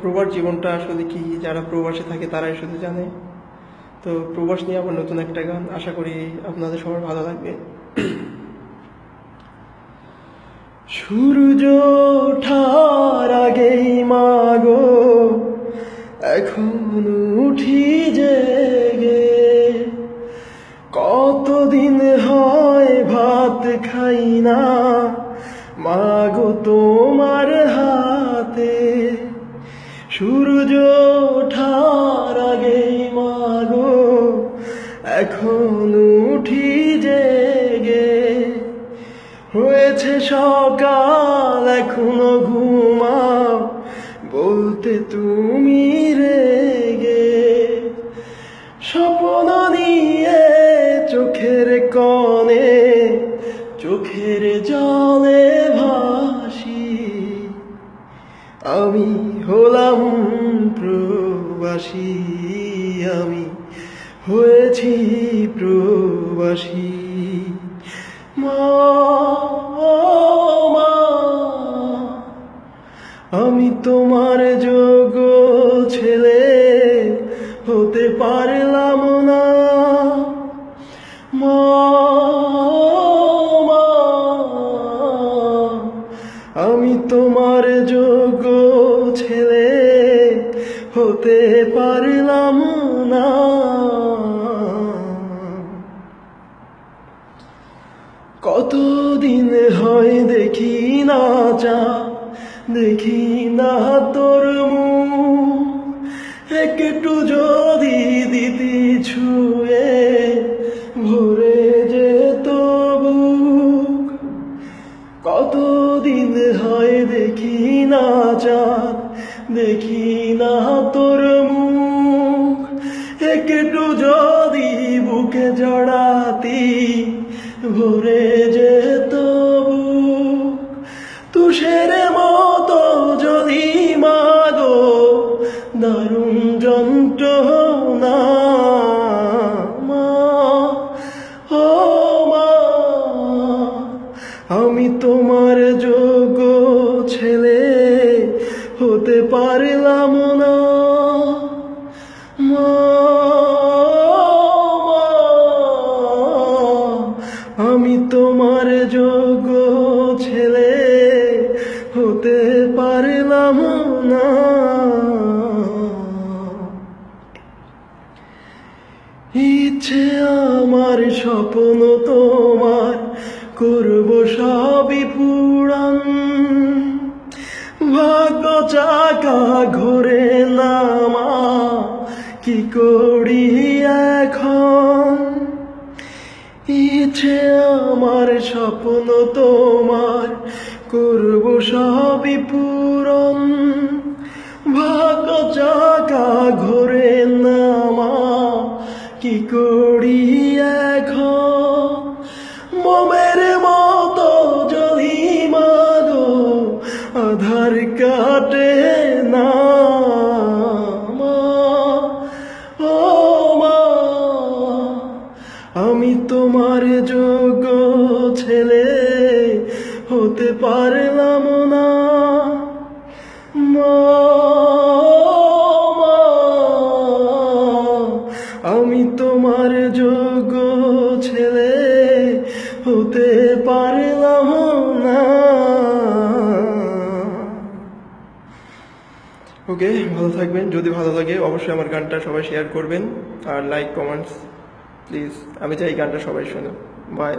প্রবাস জীবনটা আসলে কি, যারা প্রবাসে থাকে তারাই শুধু জানে। তো প্রবাস নিয়ে আমার নতুন একটা গান, আশা করি আপনাদের সবার ভালো লাগবে। সূর্য ওঠার আগেই মাগো এখন উঠি জেগে, কতদিন হয় ভাত খাই না মাগো তোমার হাতে। সূর্য ওঠার আগেই মাগো এখন উঠি জেগে, হয়েছে সকাল এখনো ঘুমাও বলতে তুমি রেগে। স্বপ্ন নিয়ে চোখের কোণে চোখের জলে ভাসি, আমি হলাম প্রবাসী, আমি হয়েছি প্রবাসী। মা, আমি তোমার যোগ্য ছেলে হতে পারলাম না। মা, আমি তোমার যোগ্য ছেলে হতে পারলাম না। কতদিন হয় দেখি না দেখি না তোর মুখ, একটু যদি দিতি ছুঁয়ে ভরে যেত বুক। কতদিন হয় দেখি না দেখি না তোর মুখ, একটু যদি বুকে জড়াতি ভরে যেত বুক। তুষের মতো যদি মাগো দারুণ যন্ত্রণা, মা, ও মা, আমি তোমার যোগ্য ছেলে হতে পারলাম না। মা, আমি তোমার যোগ্য ছেলে হতে পারলাম না। ইচ্ছে আমার স্বপ্ন তোমার করব সবই পূরণ, ভাগ্য চাকা ঘোরে না মা কি করি এখন। ইচ্ছে আমার স্বপ্ন তোমার করব সবই পূরণ, ভাগ্য চাকা ঘোরে না মা কি করি এখন। মোমের মতো যদি মাগো আধার কাটে না, মা, ও মা, আমি তোমার যোগ্য ছেলে হতে পারলাম না। মা, আমি তোমার যোগ্য ছেলে হতে পারলাম না। ওকে, ভালো থাকবেন। যদি ভালো লাগে অবশ্যই আমার গানটা সবাই শেয়ার করবেন আর লাইক কমেন্টস প্লিজ। আমি চাই গানটা সবাই শোনো। বাই।